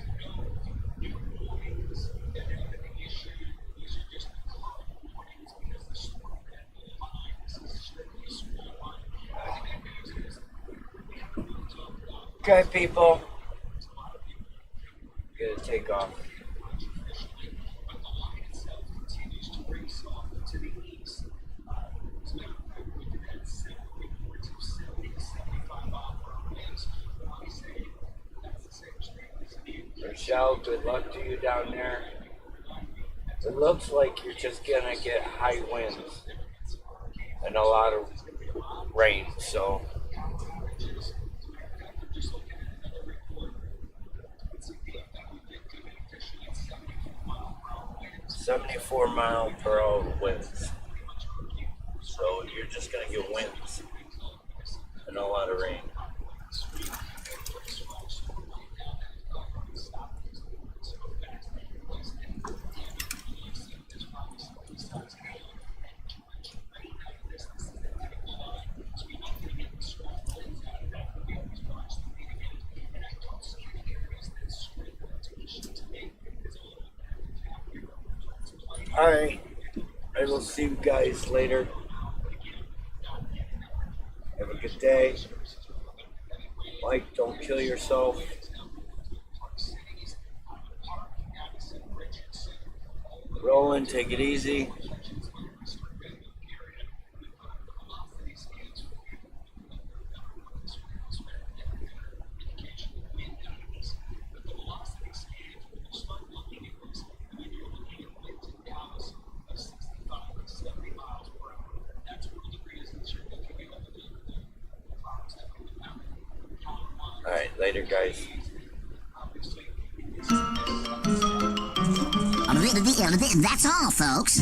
new warnings that have been issued. These are just the current warnings because the storm had line. This is strictly a small line. The good news is we haven't really talked about. Okay, people. Gonna take off. But the line itself continues to race off to the east. As a matter of fact, we could have several reports of 70 to 75 mile per hour winds. I say that's the same strength as the Rochelle, good luck to you down there. It looks like you're just gonna get high winds and a lot of rain, so. Just looking at another report, it's a deal that we did come in officially at 74 mile per hour winds. 74 mile per hour winds. So you're just gonna get winds and a lot of rain. Alright, I will see you guys later. Have a good day. Mike, don't kill yourself. Roland, take it easy. Alright, later guys. That's all, folks.